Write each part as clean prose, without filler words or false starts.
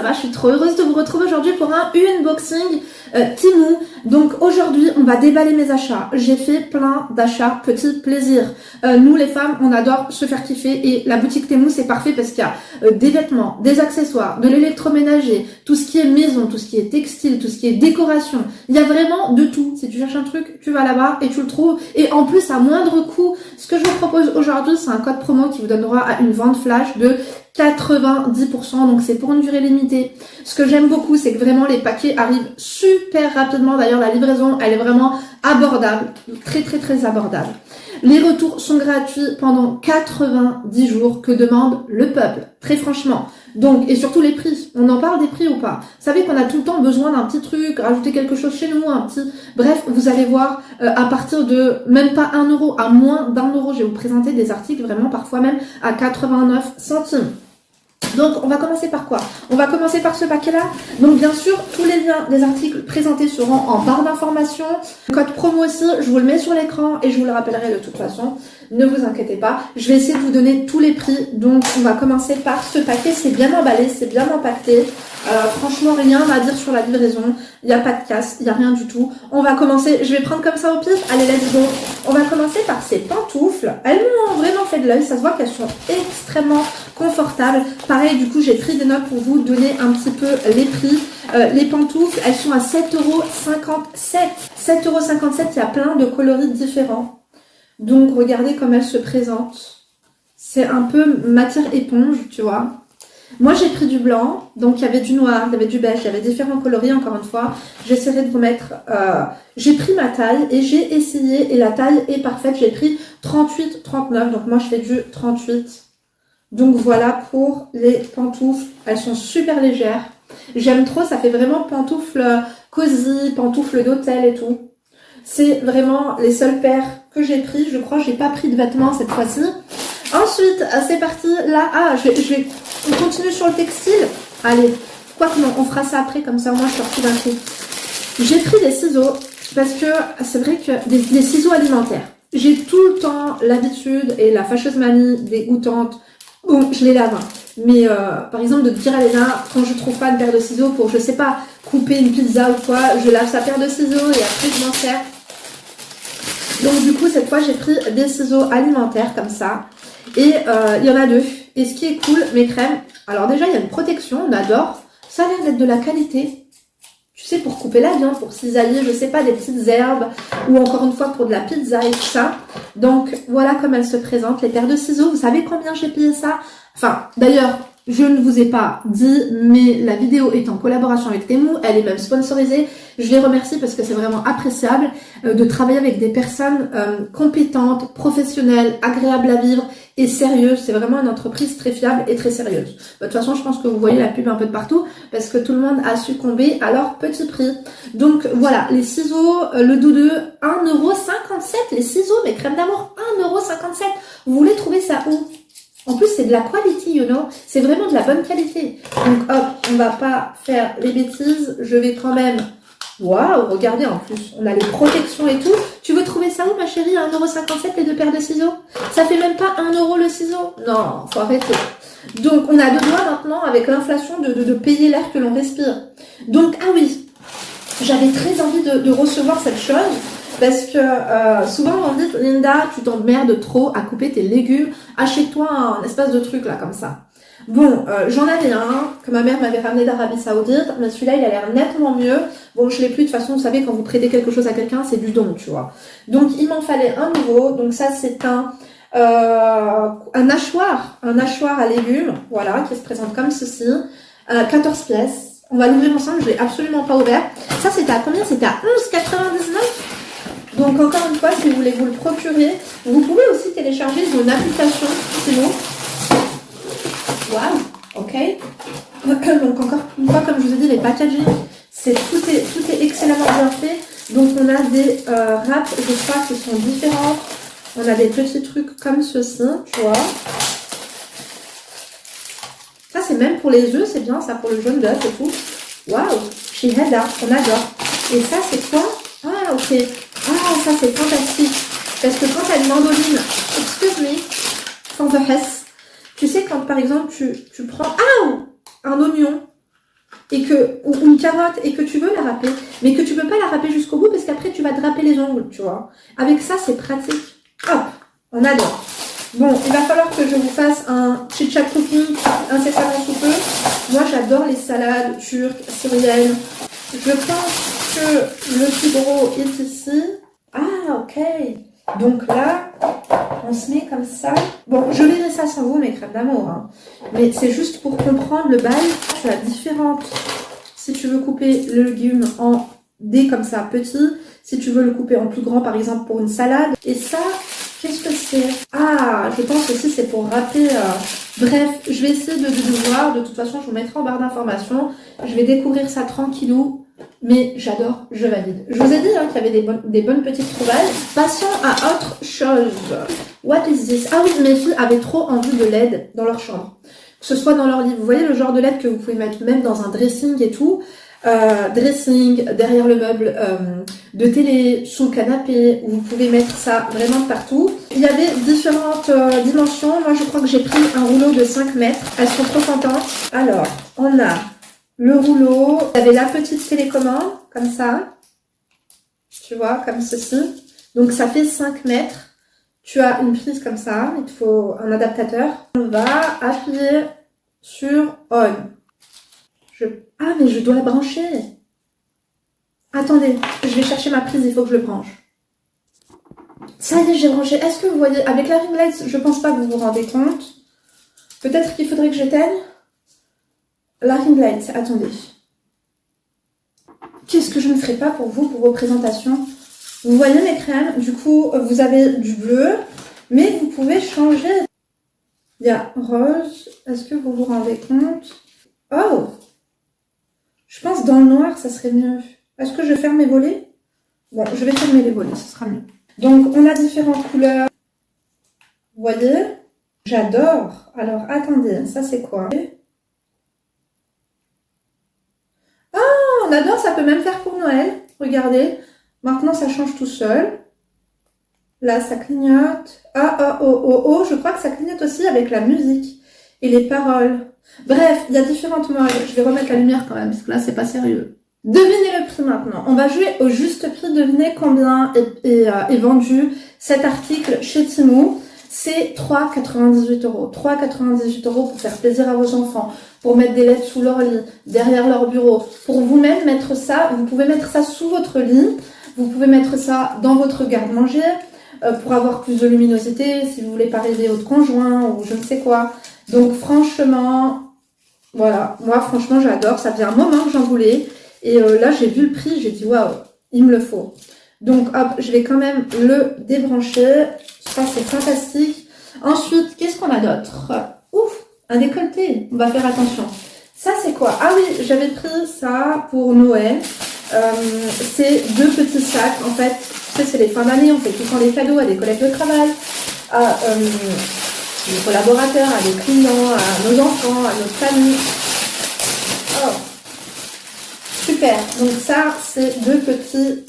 ça va, je suis trop heureuse de vous retrouver aujourd'hui pour un unboxing Temu. Donc aujourd'hui, on va déballer mes achats. J'ai fait plein d'achats, petit plaisir. Nous les femmes, on adore se faire kiffer et la boutique Temu c'est parfait parce qu'il y a des vêtements, des accessoires, de l'électroménager, tout ce qui est maison, tout ce qui est textile, tout ce qui est décoration. Il y a vraiment de tout. Si tu cherches un truc, tu vas là-bas et tu le trouves. Et en plus, à moindre coût, ce que je vous propose aujourd'hui, c'est un code promo qui vous donnera à une vente flash de 90%, donc c'est pour une durée limitée. Ce que j'aime beaucoup, c'est que vraiment les paquets arrivent super rapidement. D'ailleurs, la livraison, elle est vraiment abordable, très abordable. Les retours sont gratuits pendant 90 jours que demande le peuple, très franchement. Donc, et surtout les prix. On en parle des prix ou pas? Vous savez qu'on a tout le temps besoin d'un petit truc, rajouter quelque chose chez nous, un petit... Bref, vous allez voir, à partir de même pas 1 euro, à moins d'1 euro, je vais vous présenter des articles vraiment parfois même à 89 centimes. Donc, on va commencer par quoi? On va commencer par ce paquet-là. Donc, bien sûr, tous les liens des articles présentés seront en barre d'informations. Le code promo aussi, je vous le mets sur l'écran et je vous le rappellerai de toute façon. Ne vous inquiétez pas. Je vais essayer de vous donner tous les prix. Donc, on va commencer par ce paquet. C'est bien emballé, c'est bien empaqueté. Franchement, rien à dire sur la livraison. Il n'y a pas de casse, il n'y a rien du tout. On va commencer, je vais prendre comme ça au pif. Allez, let's go. On va commencer par ces pantoufles. Elles m'ont vraiment fait de l'œil. Ça se voit qu'elles sont extrêmement confortables. Pareil, du coup, j'ai pris des notes pour vous donner un petit peu les prix. Les pantoufles, elles sont à 7,57 €. 7,57 €, il y a plein de coloris différents. Donc, regardez comme elles se présentent. C'est un peu matière éponge, tu vois. Moi, j'ai pris du blanc, donc il y avait du noir, il y avait du beige, il y avait différents coloris, encore une fois. J'essaierai de vous mettre... j'ai pris ma taille et j'ai essayé, et la taille est parfaite. J'ai pris 38-39, donc moi, je fais du 38. Donc voilà pour les pantoufles. Elles sont super légères. J'aime trop, ça fait vraiment pantoufles cosy, pantoufles d'hôtel et tout. C'est vraiment les seules paires que j'ai pris. Je crois que j'ai pas pris de vêtements cette fois-ci. Ensuite, c'est parti. Là, on continue sur le textile. Allez, quoi que non, on fera ça après, comme ça, moi, je suis sortie d'un coup. J'ai pris des ciseaux, parce que c'est vrai que des ciseaux alimentaires. J'ai tout le temps l'habitude et la fâcheuse manie dégoûtante. Bon, je les lave. Mais par exemple, de dire à Léna, quand je trouve pas une paire de ciseaux pour, je sais pas, couper une pizza ou quoi, je lave sa paire de ciseaux et après je m'en sers. Donc du coup, cette fois, j'ai pris des ciseaux alimentaires comme ça. Et il y en a 2. Et ce qui est cool, mes crèmes, alors déjà, il y a une protection, on adore. Ça a l'air d'être de la qualité. Tu sais, pour couper la viande, pour cisailler, je sais pas, des petites herbes, ou encore une fois pour de la pizza et tout ça. Donc, voilà comme elles se présentent, les paires de ciseaux. Vous savez combien j'ai payé ça? Enfin, d'ailleurs, je ne vous ai pas dit, mais la vidéo est en collaboration avec Temu, elle est même sponsorisée. Je les remercie parce que c'est vraiment appréciable de travailler avec des personnes compétentes, professionnelles, agréables à vivre et sérieuses. C'est vraiment une entreprise très fiable et très sérieuse. De toute façon, je pense que vous voyez la pub un peu de partout parce que tout le monde a succombé à leur petit prix. Donc voilà, les ciseaux, le doudou, 1,57 €. Les ciseaux, mes crèmes d'amour, 1,57 €. Vous voulez trouver ça où? En plus, c'est de la quality, you know. C'est vraiment de la bonne qualité. Donc, hop, on va pas faire les bêtises. Je vais quand même... Waouh, regardez, en plus, on a les protections et tout. Tu veux trouver ça où, ma chérie, à 1,57 € les 2 paires de ciseaux? Ça fait même pas 1 € le ciseau. Non, faut arrêter. Donc, on a 2 doigts maintenant, avec l'inflation, de payer l'air que l'on respire. Donc, ah oui, j'avais très envie de recevoir cette chose. Parce que souvent on me dit, Linda, tu t'emmerdes trop à couper tes légumes, achète-toi un espace de truc là comme ça. Bon, j'en avais un que ma mère m'avait ramené d'Arabie Saoudite, mais celui-là il a l'air nettement mieux. Bon, je l'ai plus, de toute façon, vous savez, quand vous prêtez quelque chose à quelqu'un, c'est du don, tu vois. Donc il m'en fallait un nouveau, donc ça c'est un hachoir à légumes, voilà, qui se présente comme ceci, 14 pièces. On va l'ouvrir ensemble, je l'ai absolument pas ouvert. Ça c'était à combien? C'était à 11,99 €. Donc encore une fois, si vous voulez vous le procurer, vous pouvez aussi télécharger une application, c'est bon. Waouh, ok. Donc encore une fois, comme je vous ai dit, les packaging, tout est excellemment bien fait. Donc on a des wraps, je crois, qui sont différents. On a des petits trucs comme ceci, tu vois. Ça c'est même pour les œufs, c'est bien ça, pour le jaune d'œuf et tout. Waouh, Shihada, on adore. Et ça c'est quoi? Ah ok. Ah, ça c'est fantastique. Parce que quand t'as une mandoline, excuse me, sans the hess, tu sais quand par exemple tu prends un oignon ou une carotte et que tu veux la râper, mais que tu peux pas la râper jusqu'au bout parce qu'après tu vas te râper les ongles, tu vois. Avec ça, c'est pratique. Hop, on adore. Bon, il va falloir que je vous fasse un chit-chat cooking incessamment sous peu. Moi, j'adore les salades turques, syriennes. Je pense que le plus gros est ici. Ah, ok. Donc là, on se met comme ça. Bon, je verrai ça sans vous, mes crèmes d'amour. Hein. Mais c'est juste pour comprendre le bail. Tu as différentes. Si tu veux couper le légume en dés comme ça, petits. Si tu veux le couper en plus grand, par exemple, pour une salade. Et ça, qu'est-ce que c'est? Ah, je pense aussi c'est pour râper. Bref, je vais essayer de voir. De toute façon, je vous mettrai en barre d'informations. Je vais découvrir ça tranquillou. Mais j'adore, je valide. Je vous ai dit hein, qu'il y avait des bonnes petites trouvailles. Passons à autre chose. What is this? Ah oui, mes filles avaient trop envie de LED dans leur chambre. Que ce soit dans leur lit. Vous voyez le genre de LED que vous pouvez mettre même dans un dressing et tout. Dressing, derrière le meuble de télé, sous le canapé. Vous pouvez mettre ça vraiment partout. Il y avait différentes dimensions. Moi, je crois que j'ai pris un rouleau de 5 mètres. Elles sont trop contentes. Alors, on a... le rouleau, vous avez la petite télécommande, comme ça, tu vois, comme ceci. Donc ça fait 5 mètres. Tu as une prise comme ça, il te faut un adaptateur. On va appuyer sur on. Ah mais je dois la brancher. Attendez, je vais chercher ma prise, il faut que je le branche. Ça y est, j'ai branché. Est-ce que vous voyez, avec la ring light, je pense pas que vous vous rendez compte. Peut-être qu'il faudrait que j'éteigne. La ring light, attendez. Qu'est-ce que je ne ferai pas pour vous, pour vos présentations? Vous voyez mes crèmes, du coup, vous avez du bleu, mais vous pouvez changer. Il y a rose, est-ce que vous vous rendez compte? Oh! Je pense dans le noir, ça serait mieux. Est-ce que je ferme mes volets? Bon, je vais fermer les volets, ce sera mieux. Donc, on a différentes couleurs. Vous voyez? J'adore. Alors, attendez, ça c'est quoi? On adore, ça peut même faire pour Noël. Regardez, maintenant ça change tout seul. Là, ça clignote. Oh, je crois que ça clignote aussi avec la musique et les paroles. Bref, il y a différentes modes. Je vais remettre la lumière quand même, parce que là, c'est pas sérieux. Devinez le prix maintenant. On va jouer au juste prix. Devinez combien est vendu cet article chez Temu. C'est 3,98 €. 3,98 € pour faire plaisir à vos enfants, pour mettre des LED sous leur lit, derrière leur bureau. Pour vous-même mettre ça, vous pouvez mettre ça sous votre lit, vous pouvez mettre ça dans votre garde-manger, pour avoir plus de luminosité, si vous voulez pas rêver votre conjoint ou je ne sais quoi. Donc franchement, voilà, moi franchement j'adore, ça faisait un moment que j'en voulais. Et là j'ai vu le prix, j'ai dit waouh, il me le faut. Donc hop, je vais quand même le débrancher. Ça, c'est fantastique. Ensuite, qu'est-ce qu'on a d'autre? Ouf, un décolleté. On va faire attention. Ça, c'est quoi? Ah oui, j'avais pris ça pour Noël. C'est 2 petits sacs. En fait, tu sais, c'est les fins d'année. On fait tout le temps des cadeaux à des collègues de travail, à des collaborateurs, à des clients, à nos enfants, à notre famille. Oh, super. Donc ça, c'est 2 petits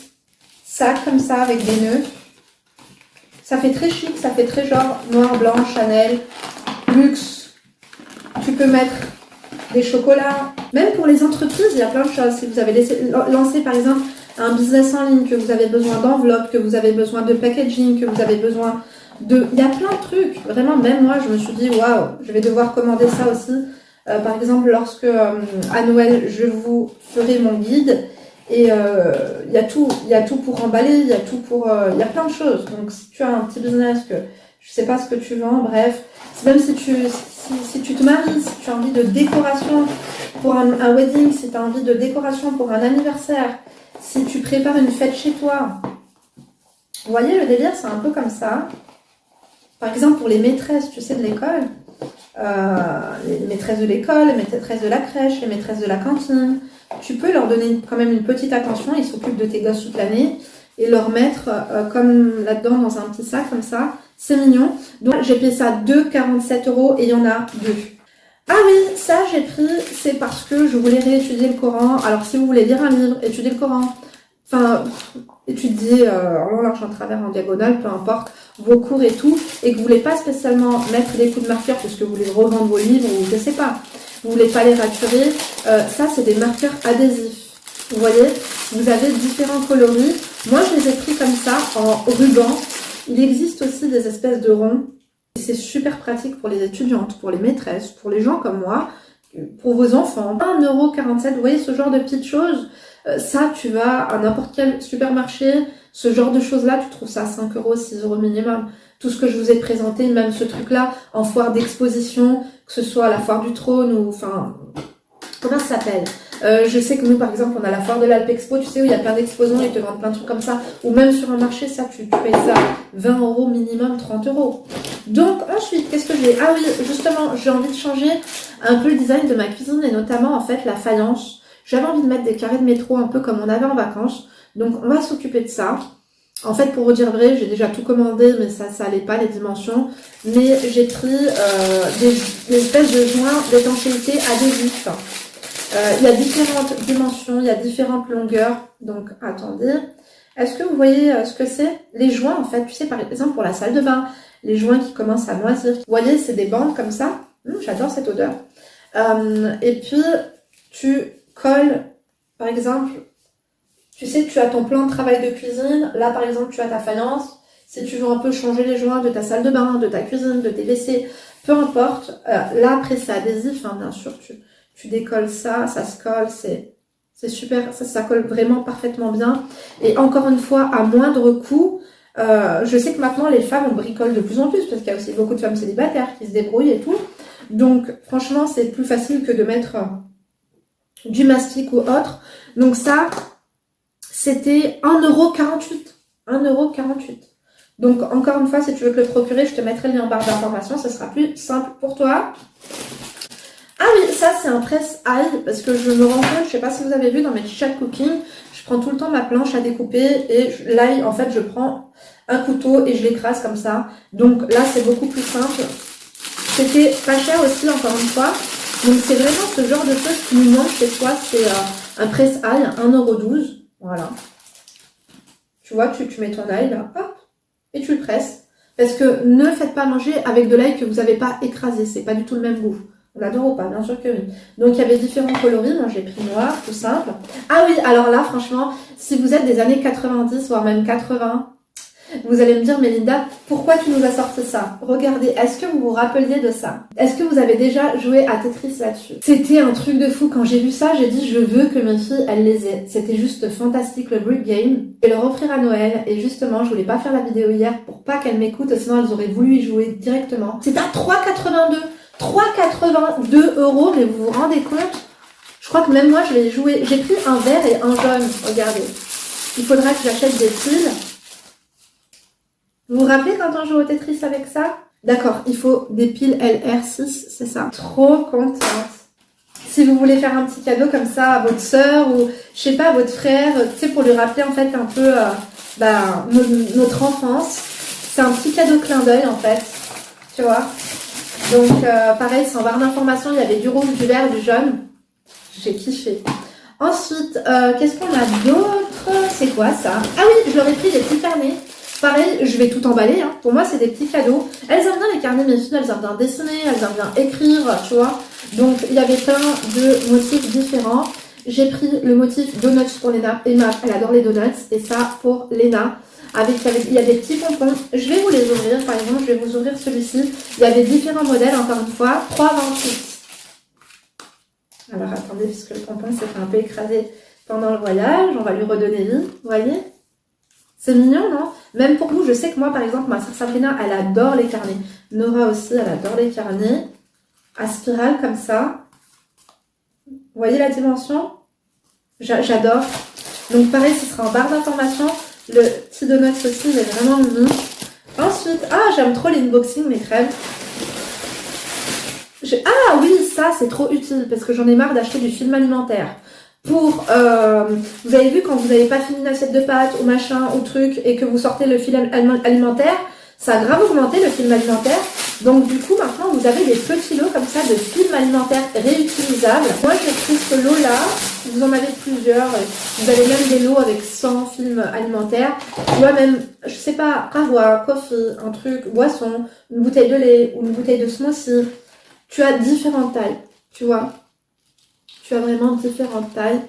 sacs comme ça avec des nœuds. Ça fait très chic, ça fait très genre noir, blanc, Chanel, luxe. Tu peux mettre des chocolats. Même pour les entreprises, il y a plein de choses. Si vous avez lancé par exemple un business en ligne, que vous avez besoin d'enveloppes, que vous avez besoin de packaging, que vous avez besoin de... Il y a plein de trucs. Vraiment, même moi, je me suis dit, waouh, je vais devoir commander ça aussi. Par exemple, lorsque à Noël, je vous ferai mon guide. Et il y a tout pour emballer, il y a tout pour, il y a plein de choses. Donc si tu as un petit business que je sais pas ce que tu vends, bref, même si tu te maries, si tu as envie de décoration pour un wedding, si tu as envie de décoration pour un anniversaire, si tu prépares une fête chez toi, vous voyez le délire, c'est un peu comme ça. Par exemple pour les maîtresses, tu sais, de l'école, les maîtresses de l'école, les maîtresses de la crèche, les maîtresses de la cantine. Tu peux leur donner quand même une petite attention, ils s'occupent de tes gosses toute l'année, et leur mettre comme là-dedans dans un petit sac comme ça, c'est mignon. Donc j'ai payé ça 2,47 € et il y en a 2. Ah oui, ça j'ai pris, c'est parce que je voulais réétudier le Coran. Alors si vous voulez lire un livre, étudier le Coran, enfin étudier en long, large, en travers, en diagonale, peu importe. vos cours et tout, et que vous voulez pas spécialement mettre des coups de marqueur parce que vous voulez revendre vos livres ou je sais pas, vous voulez pas les raturer, ça c'est des marqueurs adhésifs. Vous voyez, vous avez différents coloris. Moi je les ai pris comme ça en ruban. Il existe aussi des espèces de ronds. C'est super pratique pour les étudiantes, pour les maîtresses, pour les gens comme moi, pour vos enfants. 1,47 €, vous voyez ce genre de petites choses. Ça, tu vas à n'importe quel supermarché, ce genre de choses-là, tu trouves ça à 5 €, 6 € minimum. Tout ce que je vous ai présenté, même ce truc-là, en foire d'exposition, que ce soit la foire du trône ou, enfin, comment ça s'appelle? Je sais que nous, par exemple, on a la foire de l'Alpexpo, tu sais, où il y a plein d'exposants, ils te vendent plein de trucs comme ça. Ou même sur un marché, ça, tu payes ça 20 € minimum, 30 €. Donc, ensuite, qu'est-ce que j'ai? Ah oui, justement, j'ai envie de changer un peu le design de ma cuisine et notamment, en fait, la faïence. J'avais envie de mettre des carrés de métro un peu comme on avait en vacances. Donc, on va s'occuper de ça. En fait, pour vous dire vrai, j'ai déjà tout commandé, mais ça allait pas, les dimensions. Mais j'ai pris des espèces de joints d'étanchéité adhésifs. Il y a différentes dimensions, il y a différentes longueurs. Donc, attendez. Est-ce que vous voyez ce que c'est? Les joints, en fait, tu sais, par exemple, pour la salle de bain, les joints qui commencent à moisir. Vous voyez, c'est des bandes comme ça. J'adore cette odeur. Et puis, tu colles, par exemple, tu sais, tu as ton plan de travail de cuisine. Là, par exemple, tu as ta faïence. Si tu veux un peu changer les joints de ta salle de bain, de ta cuisine, de tes WC, peu importe. Là, après, c'est adhésif, hein, bien sûr, tu décolles ça, ça se colle, c'est super, ça colle vraiment parfaitement bien. Et encore une fois, à moindre coût, je sais que maintenant les femmes on bricole de plus en plus parce qu'il y a aussi beaucoup de femmes célibataires qui se débrouillent et tout. Donc franchement, c'est plus facile que de mettre du mastic ou autre. Donc ça, c'était 1,48 €. 1,48 €. Donc encore une fois, si tu veux te le procurer, je te mettrai le lien en barre d'informations, ce sera plus simple pour toi. Ah oui, ça c'est un presse-ail, parce que je me rends compte, je sais pas si vous avez vu dans mes chat cooking, je prends tout le temps ma planche à découper et l'ail, en fait, je prends un couteau et je l'écrase comme ça. Donc là, c'est beaucoup plus simple. C'était pas cher aussi, encore une fois. Donc c'est vraiment ce genre de choses qui nous manque chez soi, c'est un presse-ail, 1,12 €. Voilà. Tu vois, tu mets ton ail là, hop, et tu le presses. Parce que ne faites pas manger avec de l'ail que vous n'avez pas écrasé, c'est pas du tout le même goût. On adore ou pas? Bien sûr que oui. Donc, il y avait différents coloris. Moi, j'ai pris noir, tout simple. Ah oui, alors là, franchement, si vous êtes des années 90, voire même 80, vous allez me dire, Mélinda, pourquoi tu nous as sorti ça? Regardez, est-ce que vous vous rappeliez de ça? Est-ce que vous avez déjà joué à Tetris là-dessus? C'était un truc de fou. Quand j'ai vu ça, j'ai dit, je veux que mes filles, elles les aient. C'était juste fantastique, le Brick Game. Je vais leur offrir à Noël. Et justement, je voulais pas faire la vidéo hier pour pas qu'elles m'écoutent, sinon elles auraient voulu y jouer directement. C'est à 3,82 €. 3,82 €, mais vous vous rendez compte? Je crois que même moi, je l'ai joué. J'ai pris un vert et un jaune. Regardez. Il faudra que j'achète des piles. Vous vous rappelez quand on joue au Tetris avec ça? D'accord, il faut des piles LR6, c'est ça. Trop contente. Si vous voulez faire un petit cadeau comme ça à votre sœur ou, je sais pas, à votre frère, tu sais, pour lui rappeler en fait un peu notre enfance. C'est un petit cadeau clin d'œil en fait. Tu vois? Donc, pareil, c'est en barre d'informations, il y avait du rouge, du vert, du jaune. J'ai kiffé. Ensuite, qu'est-ce qu'on a d'autre? C'est quoi ça? Ah oui, je leur ai pris des petits carnets. Pareil, je vais tout emballer. Hein. Pour moi, c'est des petits cadeaux. Elles aiment bien les carnets, mes filles, elles aiment bien dessiner, elles aiment bien écrire, tu vois. Donc, il y avait plein de motifs différents. J'ai pris le motif donuts pour Léna. Emma, elle adore les donuts. Et ça, pour Léna. Il y a des petits pompons. Je vais vous les ouvrir. Par exemple, je vais vous ouvrir celui-ci. Il y a des différents modèles, encore une fois. 3,28 €. Alors, attendez, puisque le pompon s'est fait un peu écraser pendant le voyage. On va lui redonner vie. Vous voyez? C'est mignon, non? Même pour nous, je sais que moi, par exemple, ma sœur Sabrina, elle adore les carnets. Nora aussi, elle adore les carnets. À spirale, comme ça. Vous voyez la dimension? J'adore. Donc, pareil, ce sera en barre d'informations. Le petit donut aussi, il est vraiment mignon. Ensuite, j'aime trop l'inboxing, mes crèmes. Ah oui, ça, c'est trop utile parce que j'en ai marre d'acheter du film alimentaire. Vous avez vu quand vous n'avez pas fini une assiette de pâtes ou machin ou truc et que vous sortez le film alimentaire, ça a grave augmenté le film alimentaire. Donc du coup maintenant vous avez des petits lots comme ça de films alimentaires réutilisables. Moi j'ai pris ce lot là, vous en avez plusieurs, vous avez même des lots avec 100 films alimentaires, tu vois, même, je sais pas, kahwa, coffee, un truc, boisson, une bouteille de lait ou une bouteille de smoothie, tu as différentes tailles, tu vois. Tu as vraiment différentes tailles.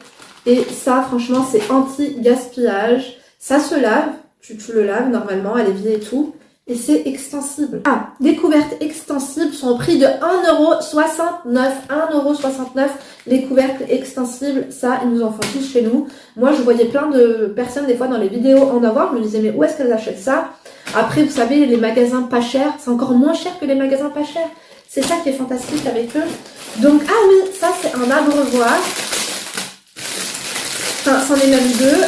Et ça, franchement, c'est anti-gaspillage. Ça se lave, tu le laves normalement à l'évier et tout. Et c'est extensible. Ah, les couvercles extensibles sont au prix de 1,69 €. 1,69 € les couvercles extensibles. Ça, ils nous en font tous chez nous. Moi, je voyais plein de personnes, des fois, dans les vidéos en avoir. Je me disais, mais où est-ce qu'elles achètent ça? Après, vous savez, les magasins pas chers, c'est encore moins cher que les magasins pas chers. C'est ça qui est fantastique avec eux. Donc, ah oui, ça, c'est un abreuvoir. Enfin, c'en est même deux.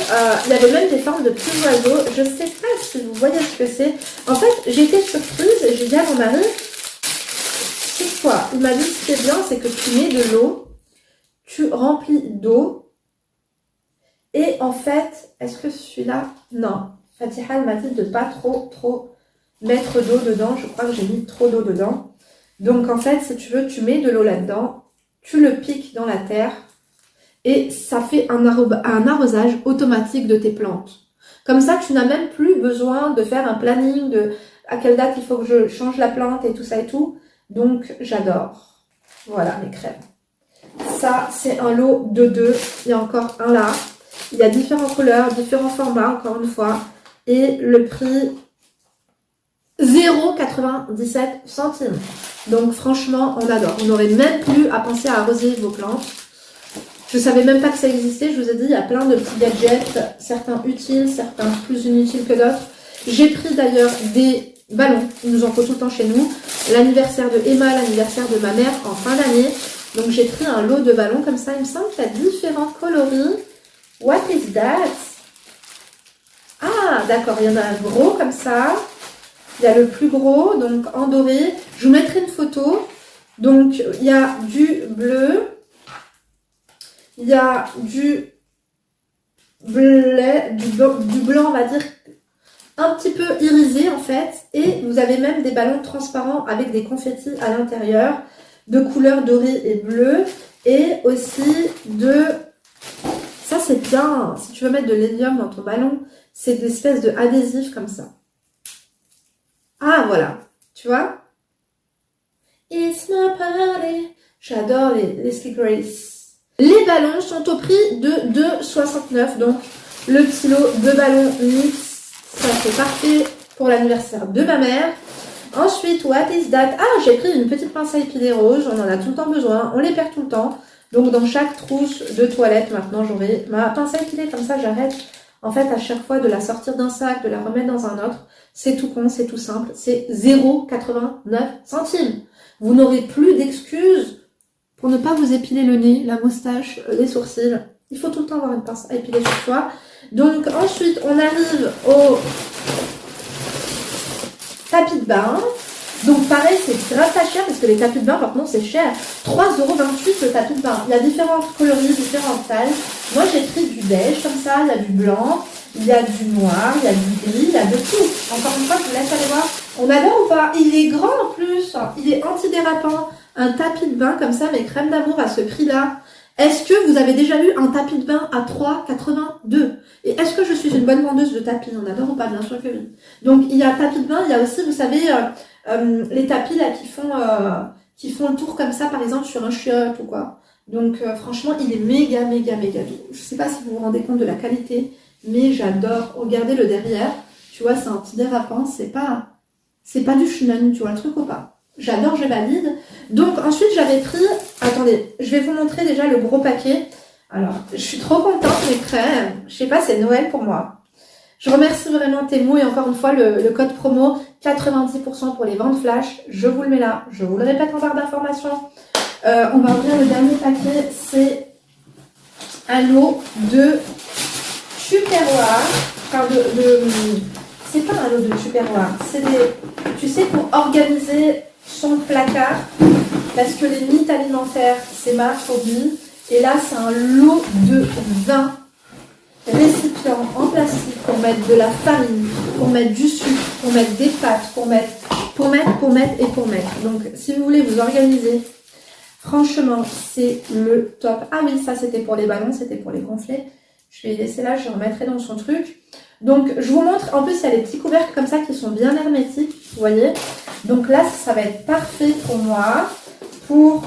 Il y avait même des formes de petits oiseaux. Je sais pas si vous voyez ce que c'est. En fait, j'ai été surprise et j'ai dit à mon mari, c'est quoi? Il m'a dit ce qui est bien, c'est que tu mets de l'eau, tu remplis d'eau. Et en fait, est-ce que celui-là? Non. Fatiha, elle m'a dit de pas trop mettre d'eau dedans. Je crois que j'ai mis trop d'eau dedans. Donc en fait, si tu veux, tu mets de l'eau là-dedans, tu le piques dans la terre. Et ça fait un arrosage automatique de tes plantes. Comme ça, tu n'as même plus besoin de faire un planning de à quelle date il faut que je change la plante et tout ça et tout. Donc, j'adore. Voilà mes crèmes. Ça, c'est un lot de 2. Il y a encore un là. Il y a différentes couleurs, différents formats, encore une fois. Et le prix, 0,97 €. Donc, franchement, on adore. On n'aurait même plus à penser à arroser vos plantes. Je savais même pas que ça existait, je vous ai dit, il y a plein de petits gadgets, certains utiles, certains plus inutiles que d'autres. J'ai pris d'ailleurs des ballons, il nous en faut tout le temps chez nous. L'anniversaire de Emma, l'anniversaire de ma mère en fin d'année. Donc j'ai pris un lot de ballons comme ça, il me semble qu'il y a différents coloris. What is that? Ah, d'accord, il y en a un gros comme ça. Il y a le plus gros, donc en doré. Je vous mettrai une photo. Donc il y a du bleu. Il y a du blanc, on va dire, un petit peu irisé en fait. Et vous avez même des ballons transparents avec des confettis à l'intérieur, de couleur dorée et bleue. Et aussi de... Ça c'est bien, si tu veux mettre de l'hélium dans ton ballon, c'est des espèces de adhésifs comme ça. Ah voilà, tu vois? It's my party. J'adore les Slick Race. Les ballons sont au prix de 2,69 €. Donc, le petit lot de ballons mix, ça c'est parfait pour l'anniversaire de ma mère. Ensuite, what is that? Ah, j'ai pris une petite pince à épiler rose. On en a tout le temps besoin. On les perd tout le temps. Donc, dans chaque trousse de toilette, maintenant, j'aurai ma pince à épiler. Comme ça, j'arrête, en fait, à chaque fois de la sortir d'un sac, de la remettre dans un autre. C'est tout con, c'est tout simple. C'est 0,89 €. Vous n'aurez plus d'excuses pour ne pas vous épiler le nez, la moustache, les sourcils. Il faut tout le temps avoir une pince à épiler sur soi. Donc ensuite, on arrive au tapis de bain. Donc pareil, c'est grave pas cher parce que les tapis de bain, par contre, c'est cher. 3,28 € le tapis de bain. Il y a différentes coloris, différentes tailles. Moi, j'ai pris du beige comme ça, il y a du blanc, il y a du noir, il y a du gris, il y a de tout. Encore une fois, je vous laisse aller voir. On adore ou pas? Il est grand en plus. Il est antidérapant. Un tapis de bain comme ça, mes crèmes d'amour à ce prix-là. Est-ce que vous avez déjà vu un tapis de bain à 3,82 €? Et est-ce que je suis une bonne vendeuse de tapis? On adore ou pas? Bien sûr que oui. Donc, il y a tapis de bain, il y a aussi, vous savez, les tapis là qui font le tour comme ça, par exemple, sur un chiotte ou quoi. Donc, franchement, il est méga doux. Je sais pas si vous vous rendez compte de la qualité, mais j'adore. Regardez le derrière. Tu vois, c'est antidérapant. C'est pas du Chanel, tu vois le truc ou pas? J'adore, je valide. Donc ensuite j'avais pris, attendez, je vais vous montrer déjà le gros paquet. Alors, je suis trop contente mes crèmes. Je sais pas, c'est Noël pour moi. Je remercie vraiment Temu et encore une fois le code promo 90% pour les ventes flash. Je vous le mets là, je vous le répète en barre d'informations. On va ouvrir le dernier paquet, c'est un lot de tupperware. Enfin c'est pas un lot de tupperware, c'est des, tu sais, pour organiser son placard, parce que les mythes alimentaires, c'est ma phobie. Et là, c'est un lot de 20 récipients en plastique pour mettre de la farine, pour mettre du sucre, pour mettre des pâtes, pour mettre. Donc, si vous voulez vous organiser, Franchement, c'est le top. Ah oui, ça c'était pour les ballons, c'était pour les gonfler. Je vais les laisser là, je les remettrai dans son truc. Donc je vous montre, en plus il y a les petits couvercles comme ça qui sont bien hermétiques, vous voyez. Donc là, ça va être parfait pour moi, pour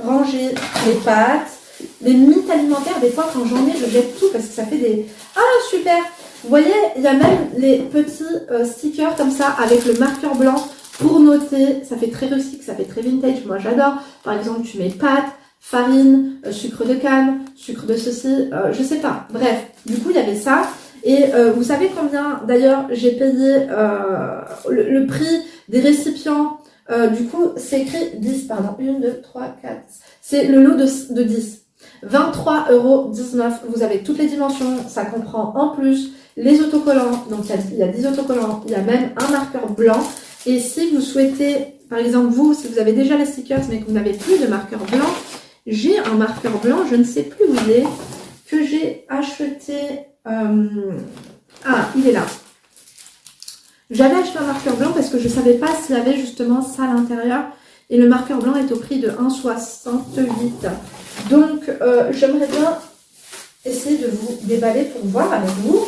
ranger les pâtes, les mythes alimentaires. Des fois quand j'en ai, je jette tout parce que ça fait des... Ah super! Vous voyez, il y a même les petits stickers comme ça avec le marqueur blanc pour noter. Ça fait très rustique, ça fait très vintage, moi j'adore. Par exemple, tu mets pâtes, farine, sucre de canne, sucre de ceci, je sais pas. Bref, du coup il y avait ça. Et vous savez combien d'ailleurs j'ai payé le prix des récipients. Du coup c'est écrit 10, pardon, 1, 2, 3, 4. C'est le lot de 10. 23,19 €. Vous avez toutes les dimensions, ça comprend en plus les autocollants. Donc il y a 10 autocollants, il y a même un marqueur blanc. Et si vous souhaitez, par exemple vous, si vous avez déjà les stickers mais que vous n'avez plus de marqueur blanc, j'ai un marqueur blanc, je ne sais plus où il est, que j'ai acheté. Ah, il est là. J'avais acheté un marqueur blanc parce que je ne savais pas s'il y avait justement ça à l'intérieur. Et le marqueur blanc est au prix de 1,68 €. Donc, j'aimerais bien essayer de vous déballer pour voir avec vous.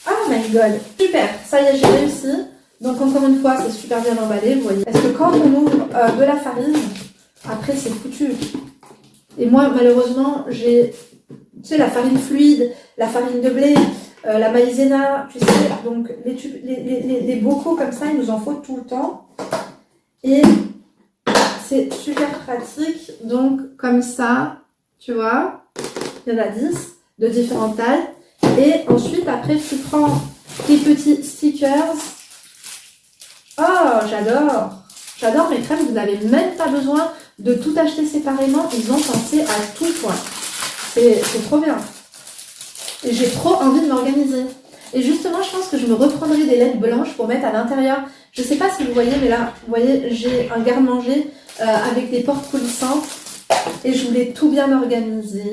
Oh my god, super, ça y est, j'ai réussi. Donc encore une fois, c'est super bien emballé, vous voyez. Parce que quand on ouvre de la farine, après c'est foutu. Et moi, malheureusement, j'ai, tu sais, la farine fluide, la farine de blé, la maïzena, tu sais, donc les bocaux comme ça, il nous en faut tout le temps. Et c'est super pratique. Donc comme ça, tu vois, il y en a 10 de différentes tailles. Et ensuite, après, tu prends tes petits stickers. Oh, j'adore! J'adore mes crèmes, vous n'avez même pas besoin de tout acheter séparément. Ils ont pensé à tout, quoi. C'est trop bien. Et j'ai trop envie de m'organiser. Et justement, je pense que je me reprendrai des lettres blanches pour mettre à l'intérieur. Je sais pas si vous voyez, mais là, vous voyez, j'ai un garde-manger avec des portes coulissantes. Et je voulais tout bien organiser.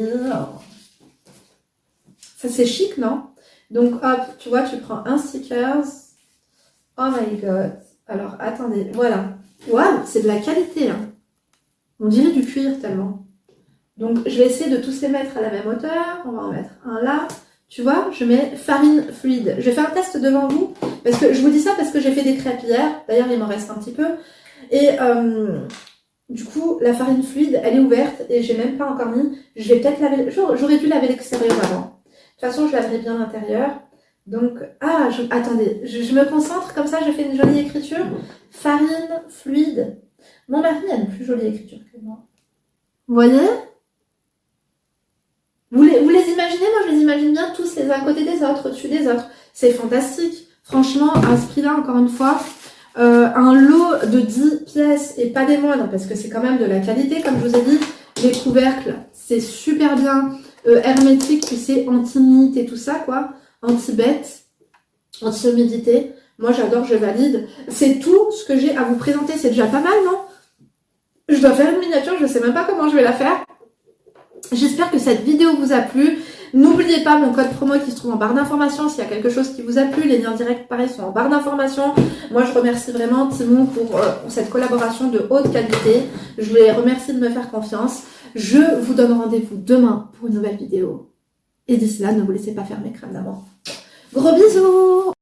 Ça, c'est chic, non? Donc, hop, tu vois, tu prends un stickers. Oh my god. Alors, attendez, voilà. Waouh, c'est de la qualité, hein. On dirait du cuir tellement. Donc, je vais essayer de tous les mettre à la même hauteur. On va en mettre un là. Tu vois, je mets farine fluide. Je vais faire un test devant vous. Parce que je vous dis ça parce que j'ai fait des crêpes hier. D'ailleurs, il m'en reste un petit peu. Et du coup, la farine fluide, elle est ouverte. Et j'ai même pas encore mis. Je vais peut-être laver. J'aurais dû laver l'extérieur avant. De toute façon, je laverai bien l'intérieur. Donc, ah, attendez. Je me concentre. Comme ça, je fais une jolie écriture. Farine fluide. Mon mari a une plus jolie écriture que moi. Vous voyez ? Vous les imaginez? Moi, je les imagine bien tous les uns à côté des autres, au-dessus des autres. C'est fantastique. Franchement, à ce prix-là, encore une fois, un lot de 10 pièces et pas des moindres, parce que c'est quand même de la qualité, comme je vous ai dit. Les couvercles, c'est super bien hermétique, tu sais, anti-mythe et tout ça, quoi. Anti-bête, anti-humidité. Moi, j'adore, je valide. C'est tout ce que j'ai à vous présenter. C'est déjà pas mal, non? Je dois faire une miniature, je sais même pas comment je vais la faire. J'espère que cette vidéo vous a plu. N'oubliez pas mon code promo qui se trouve en barre d'informations s'il y a quelque chose qui vous a plu. Les liens directs, pareil, sont en barre d'informations. Moi, je remercie vraiment Timon pour cette collaboration de haute qualité. Je les remercie de me faire confiance. Je vous donne rendez-vous demain pour une nouvelle vidéo. Et d'ici là, ne vous laissez pas faire mes crèmes d'amour. Gros bisous!